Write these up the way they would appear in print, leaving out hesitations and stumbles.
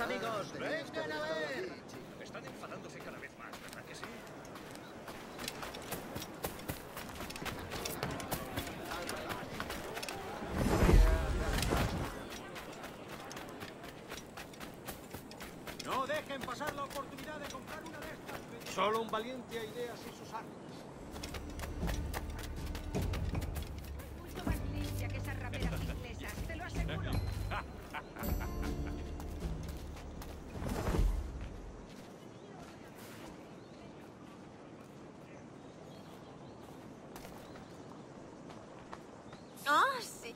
amigos! ¡Vengan a ver! Están enfadándose cada vez más, ¿verdad que sí? No dejen pasar la oportunidad de comprar una de estas. Solo un valiente a ideas y sus armas. Mucho más limpia que esas rameras inglesas, te lo aseguro. Ah, sí.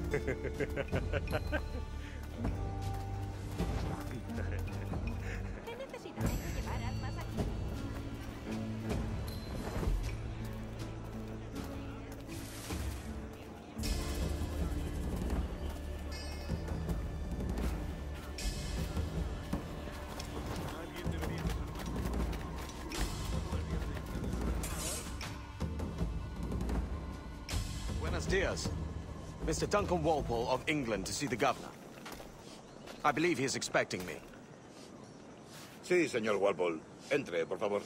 ¿Qué necesidad hay de llevar armas aquí? Buenos dias. Mr. Duncan Walpole of England to see the governor. I believe he is expecting me. Sí, señor Walpole. Entre, por favor.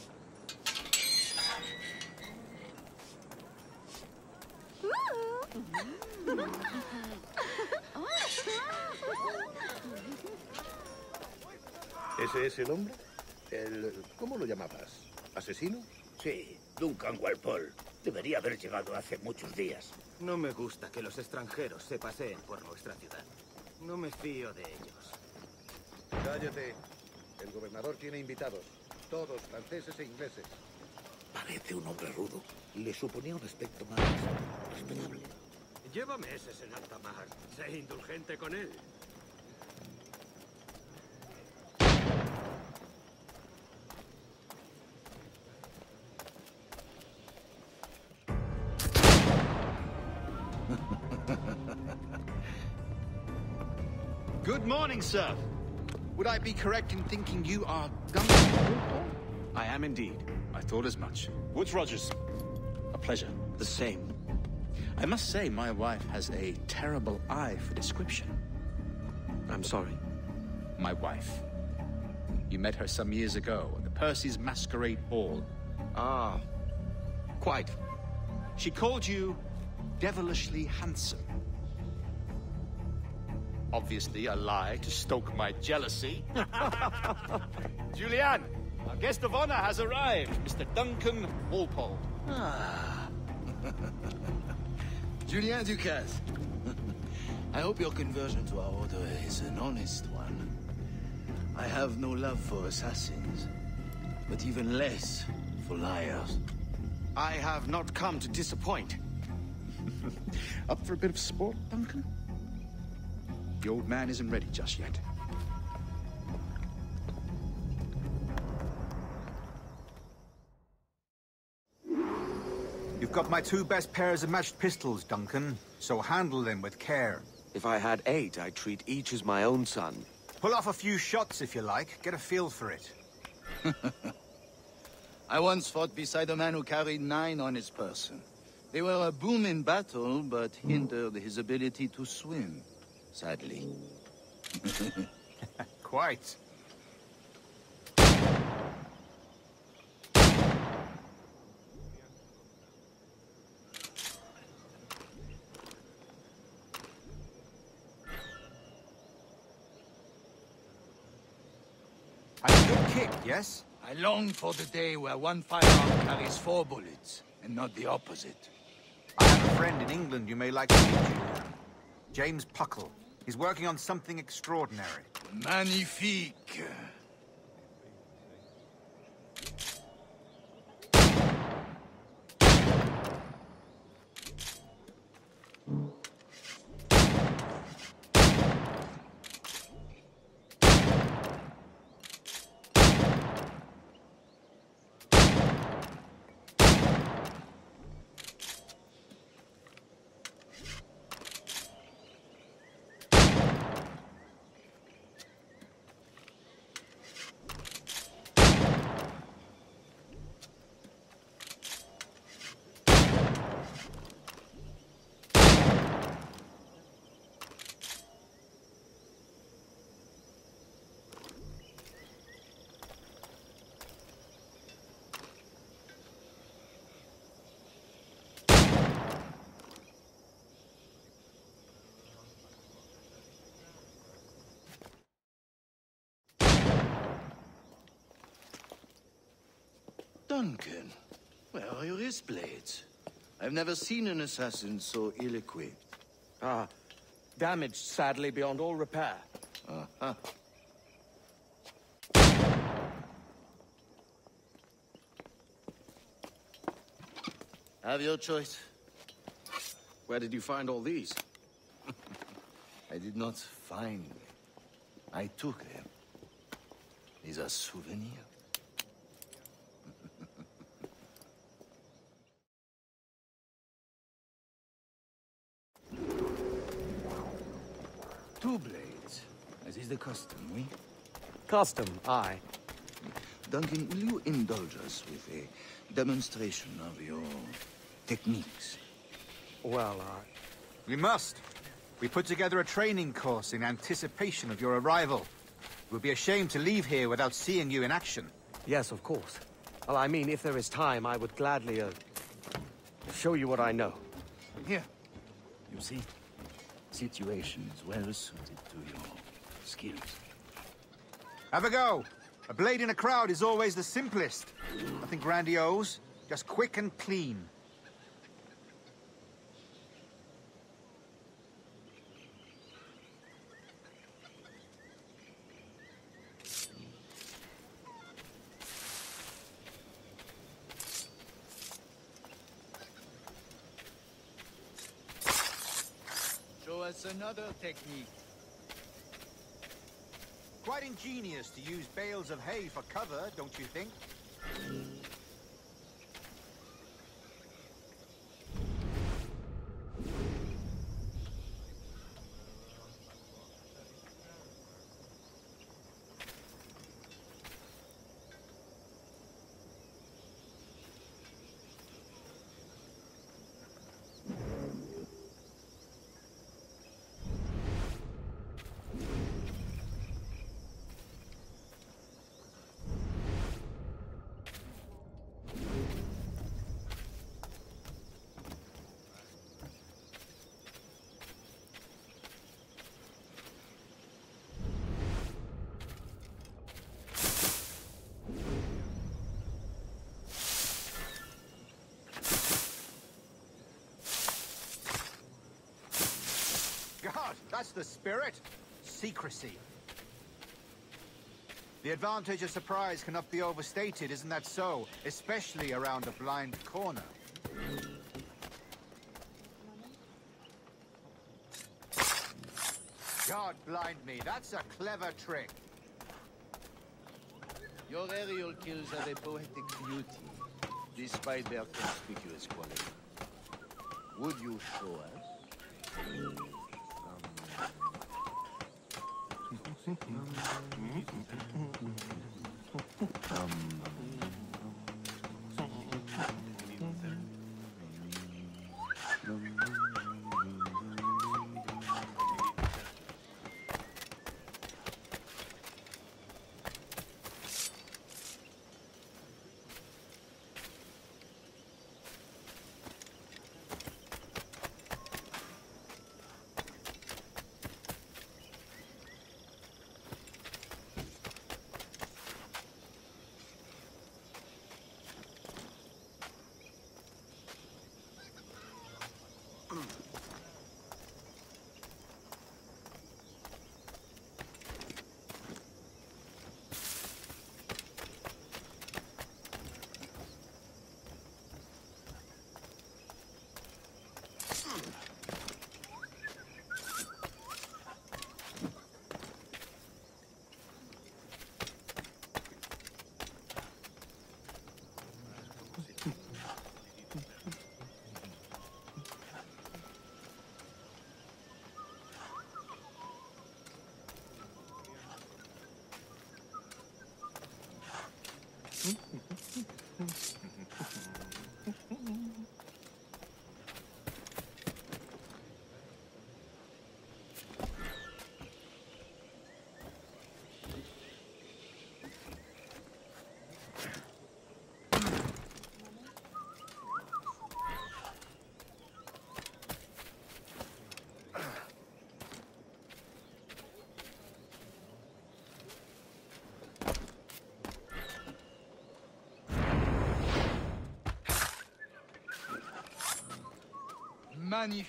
¿Ese es el hombre? ¿Cómo lo llamabas? ¿Asesino? Sí, Duncan Walpole. Debería haber llegado hace muchos días. No me gusta que los extranjeros se paseen por nuestra ciudad. No me fío de ellos. Cállate. El gobernador tiene invitados. Todos franceses e ingleses. Parece un hombre rudo. Le suponía un aspecto más respetable. Lleva meses en alta mar. Sé indulgente con él. Good morning, sir. Would I be correct in thinking you are Duncan? I am indeed. I thought as much. Woods Rogers. A pleasure. The same. I must say, my wife has a terrible eye for description. I'm sorry. My wife. You met her some years ago at the Percy's Masquerade Ball. Ah, quite. She called you devilishly handsome. Obviously a lie to stoke my jealousy. Julianne, our guest of honor has arrived, Mr. Duncan Walpole. Ah. Julien Ducasse. I hope your conversion to our order is an honest one. I have no love for assassins, but even less for liars. I have not come to disappoint. Up for a bit of sport, Duncan? The old man isn't ready just yet. You've got my 2 best pairs of matched pistols, Duncan, so handle them with care. If I had 8, I'd treat each as my own son. Pull off a few shots if you like. Get a feel for it. I once fought beside a man who carried 9 on his person. They were a boon in battle, but hindered his ability to swim, sadly. Quite. A good kick, yes? I long for the day where one firearm carries 4 bullets, and not the opposite. I have a friend in England you may like to meet, Julian. James Puckle. He's working on something extraordinary. Magnifique! Duncan, where are your wrist blades? I've never seen an assassin so ill-equipped. Ah, damaged sadly beyond all repair. Uh-huh. Have your choice. Where did you find all these? I did not find them. I took them. These are souvenirs. Two blades, as is the custom, oui? Custom, aye. Duncan, will you indulge us with a demonstration of your techniques? Well, We must. We put together a training course in anticipation of your arrival. It would be a shame to leave here without seeing you in action. yes, of course. Well, I mean, if there is time, I would gladly, show you what I know. Here. You see? Situation is well suited to your skills. Have a go. A blade in a crowd is always the simplest. Nothing grandiose, just quick and clean. Show us another technique. Quite ingenious to use bales of hay for cover, don't you think? God, that's the spirit. Secrecy. The advantage of surprise cannot be overstated, isn't that so? Especially around a blind corner. God blind me, that's a clever trick. Your aerial kills have a poetic beauty, despite their conspicuous quality. Would you show us? Magnifique.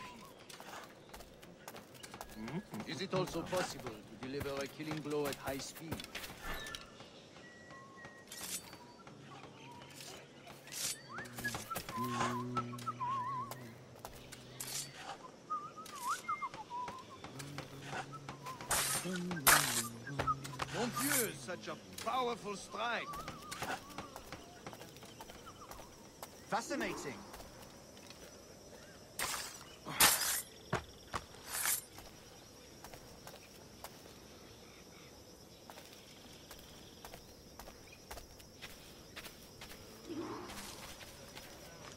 Is it also possible to deliver a killing blow at high speed? Mon Dieu, such a powerful strike. Fascinating.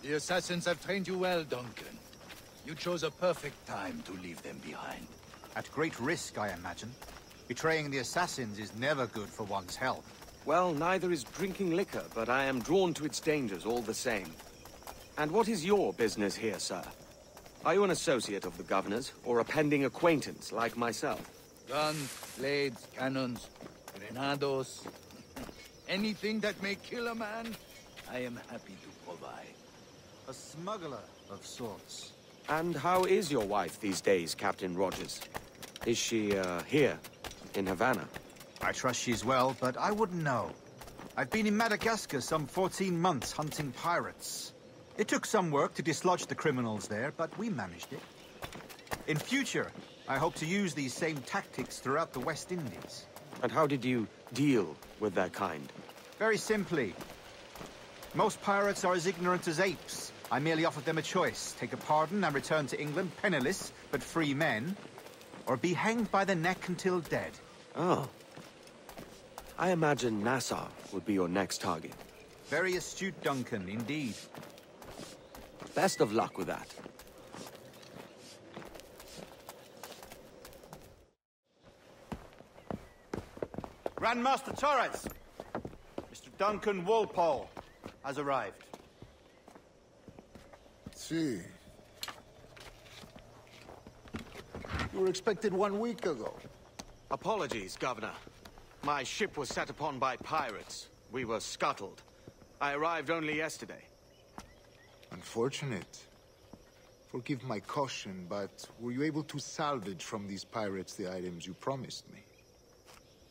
The assassins have trained you well, Duncan. You chose a perfect time to leave them behind. At great risk, I imagine. Betraying the assassins is never good for one's health. Well, neither is drinking liquor, but I am drawn to its dangers all the same. And what is your business here, sir? Are you an associate of the governor's, or a pending acquaintance like myself? Guns, blades, cannons, grenados. Anything that may kill a man, I am happy to provide. A smuggler of sorts. And how is your wife these days, Captain Rogers? Is she, here, in Havana? I trust she's well, but I wouldn't know. I've been in Madagascar some 14 months hunting pirates. It took some work to dislodge the criminals there, but we managed it. In future, I hope to use these same tactics throughout the West Indies. And how did you deal with their kind? Very simply. Most pirates are as ignorant as apes. I merely offered them a choice. Take a pardon and return to England penniless, but free men. Or be hanged by the neck until dead. Oh. I imagine Nassau would be your next target. Very astute, Duncan, indeed. Best of luck with that. Grandmaster Torres! Mr. Duncan Walpole has arrived. See. You were expected 1 week ago. Apologies, Governor. My ship was set upon by pirates. We were scuttled. I arrived only yesterday. Unfortunate. Forgive my caution, but were you able to salvage from these pirates the items you promised me?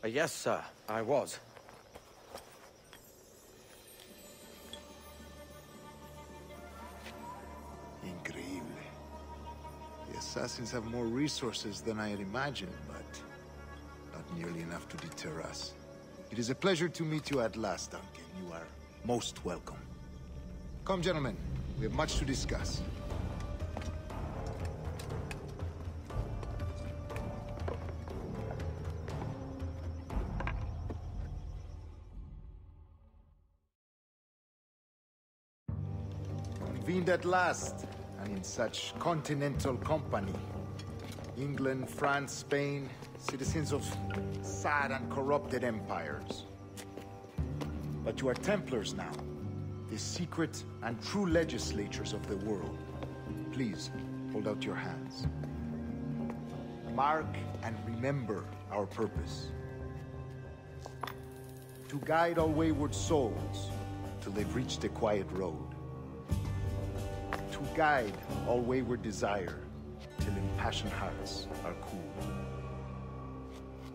Yes, sir, I was. Increíble. The assassins have more resources than I had imagined, but not nearly enough to deter us. It is a pleasure to meet you at last, Duncan. You are most welcome. Come, gentlemen. We have much to discuss. convened at last, and in such continental company. England, France, Spain, citizens of sad and corrupted empires. But you are Templars now, the secret and true legislatures of the world. Please, hold out your hands. Mark and remember our purpose. To guide all wayward souls till they've reached the quiet road. To guide all wayward desire till impassioned hearts are cool.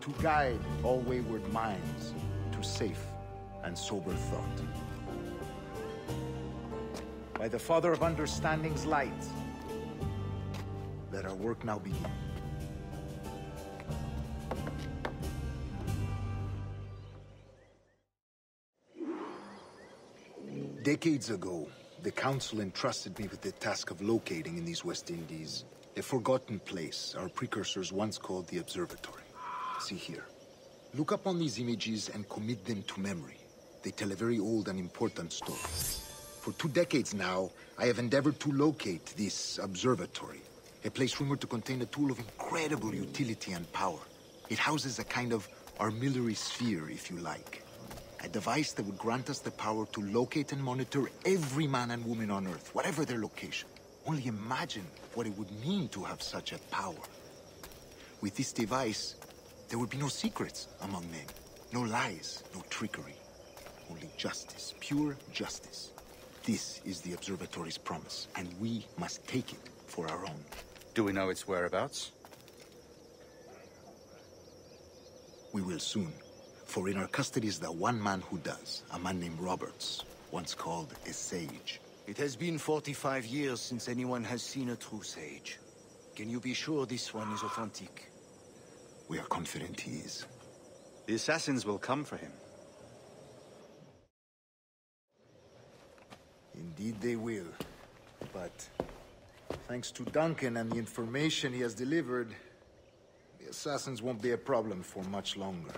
To guide all wayward minds to safe and sober thought. By the Father of Understanding's light, let our work now begin. Decades ago, the Council entrusted me with the task of locating in these West Indies a forgotten place our precursors once called the Observatory. See here. Look up on these images and commit them to memory. They tell a very old and important story. For 2 decades now, I have endeavored to locate this observatory, a place rumored to contain a tool of incredible utility and power. It houses a kind of armillary sphere, if you like. A device that would grant us the power to locate and monitor every man and woman on Earth, whatever their location. Only imagine what it would mean to have such a power. With this device, there would be no secrets among men, no lies, no trickery. Only justice, pure justice. This is the Observatory's promise, and we must take it for our own. Do we know its whereabouts? We will soon. For in our custody is the one man who does, a man named Roberts, once called a sage. It has been 45 years since anyone has seen a true sage. Can you be sure this one is authentic? We are confident he is. The assassins will come for him. Indeed they will. But thanks to Duncan and the information he has delivered, the assassins won't be a problem for much longer.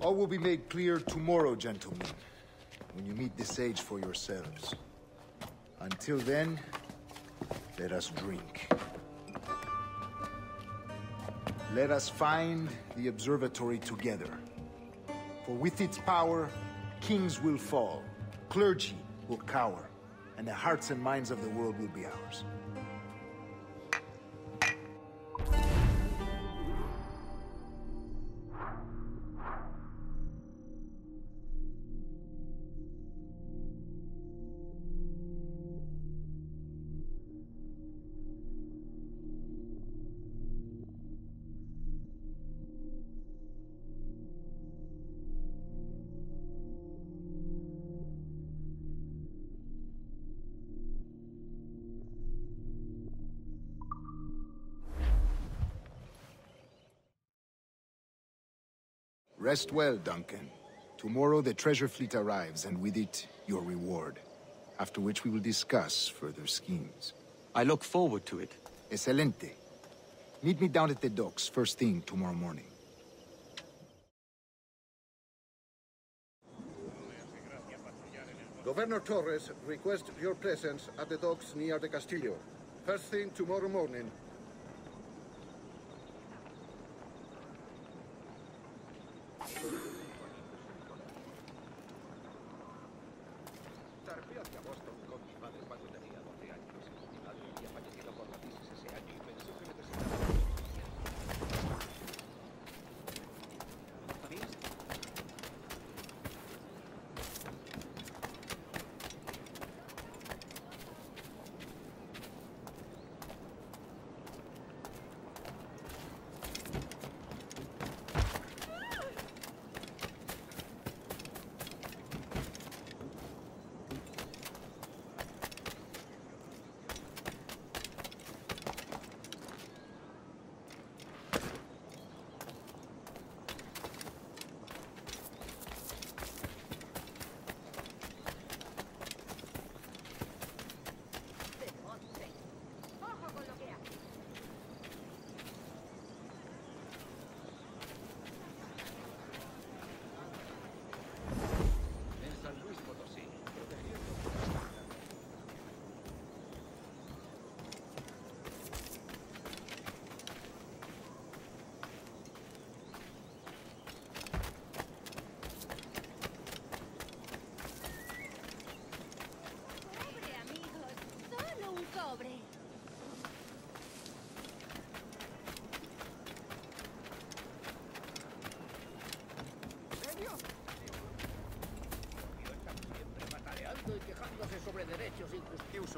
All will be made clear tomorrow, gentlemen, when you meet the sage for yourselves. Until then, let us drink. Let us find the observatory together. For with its power, kings will fall, clergy will cower, and the hearts and minds of the world will be ours. Rest well, Duncan. Tomorrow the treasure fleet arrives, and with it, your reward. After which we will discuss further schemes. I look forward to it. Excelente. Meet me down at the docks first thing tomorrow morning. Governor Torres requests your presence at the docks near the Castillo. First thing tomorrow morning.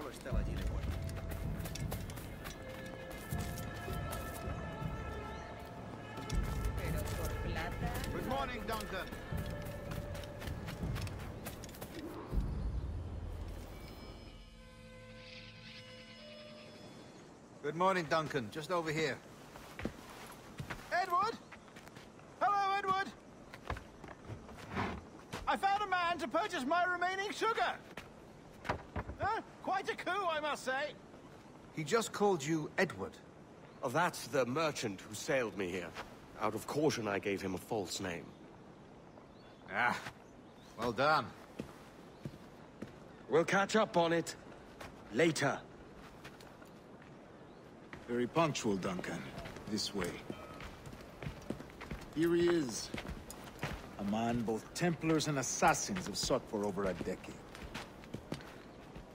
solo estaba allí de muerto. Pero por plata... Good morning, Duncan. Good morning, Duncan. Just over here. Edward? Hello, Edward! I found a man to purchase my remaining sugar! Quite a coup, I must say. He just called you Edward. Oh, that's the merchant who sailed me here. Out of caution, I gave him a false name. Ah, well done. We'll catch up on it later. Very punctual, Duncan. This way. Here he is. A man both Templars and Assassins have sought for over a decade.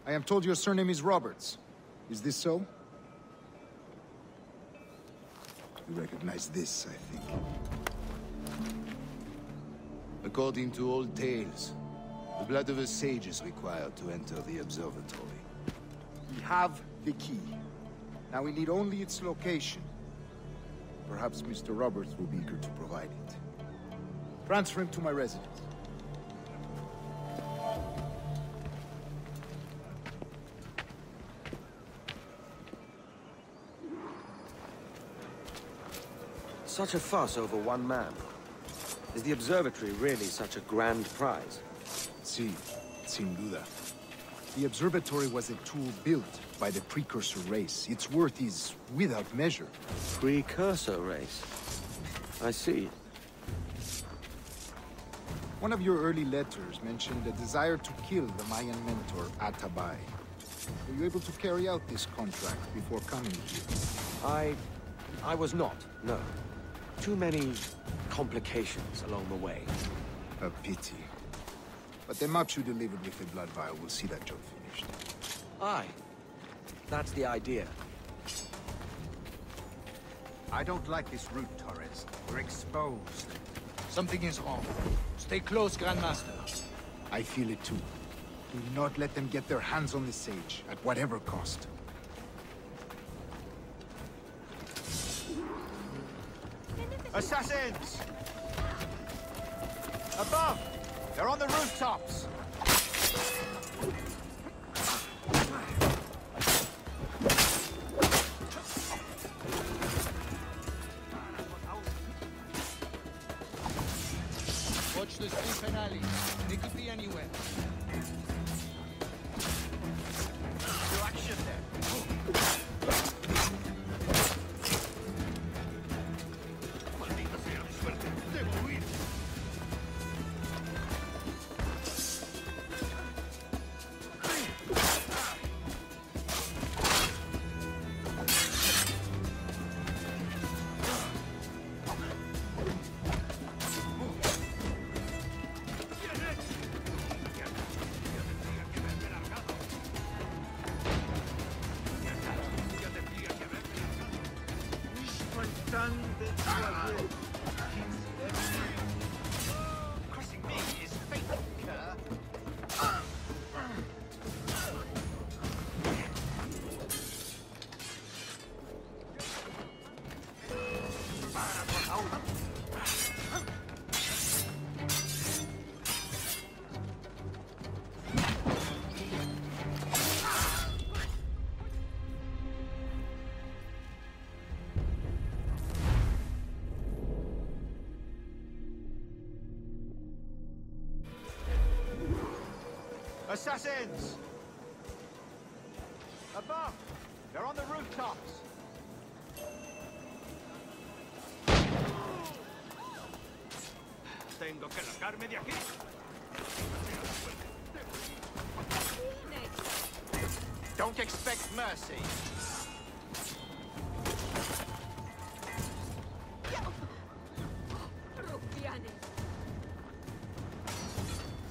I am told your surname is Roberts. Is this so? You recognize this, I think. According to old tales, the blood of a sage is required to enter the observatory. We have the key. Now we need only its location. Perhaps Mr. Roberts will be eager to provide it. Transfer him to my residence. Such a fuss over one man. Is the observatory really such a grand prize? Sí, sin duda. The observatory was a tool built by the precursor race. Its worth is without measure. Precursor race? I see. One of your early letters mentioned a desire to kill the Mayan mentor, Atabay. Were you able to carry out this contract before coming here? I was not, no. Too many complications along the way. A pity. But the maps you delivered with the blood vial will see that job finished. Aye. That's the idea. I don't like this route, Torres. We're exposed. Something is wrong. Stay close, Grandmaster. I feel it too. Do not let them get their hands on the sage, at whatever cost. Assassins! Above! They're on the rooftops! Watch the street alleys. They could be anywhere. To action there! Crossing me is fate, cur. Assassins! Above! They're on the rooftops! Tengo que largarme de aquí. Don't expect mercy! Rufianes.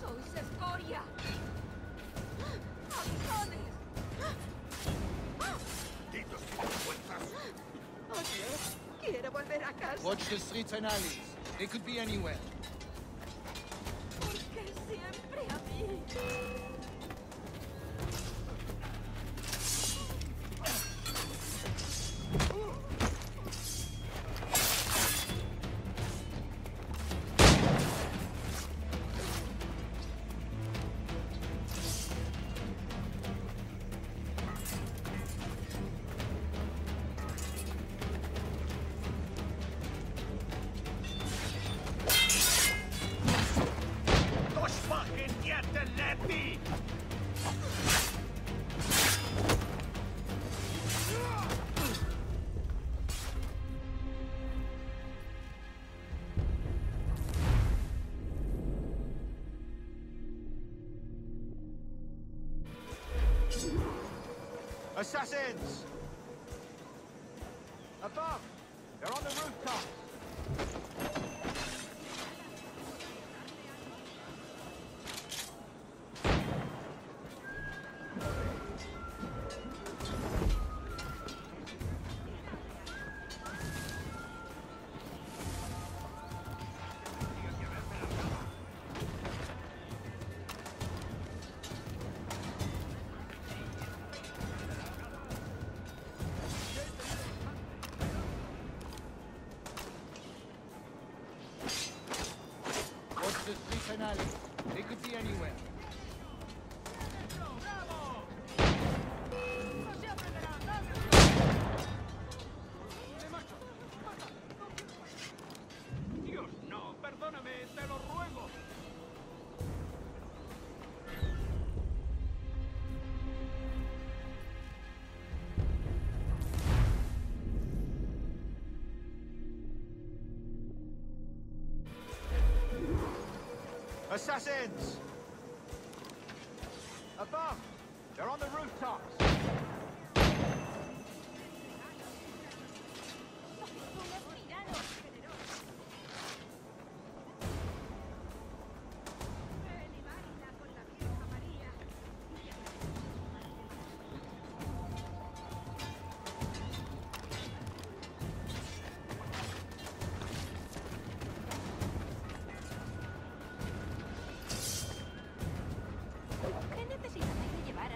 Sois escoria. ¡Aguijones! Oye, quiero volver a casa. Watch the streets and alleys. They could be anywhere. ¿Por qué siempre a mí? Letty! Assassins! Above! They're on the rooftops! The streets and alleys. They could be anywhere. Dios, no, perdóname, te lo ruego. Assassins! Above! They're on the rooftops!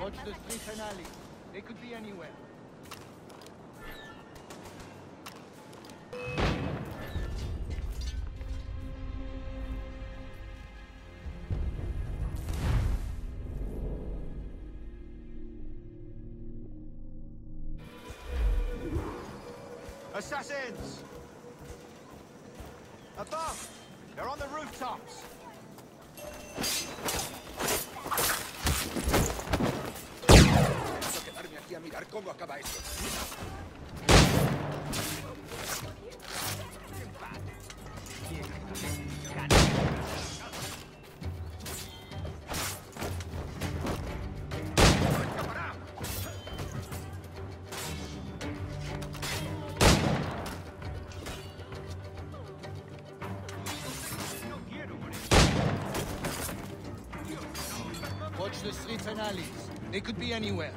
Watch the streets and alleys. They could be anywhere. Assassins! Above! They're on the rooftops! Quedarme aquí a mirar cómo acaba esto. Watch the streets and alleys. They could be anywhere.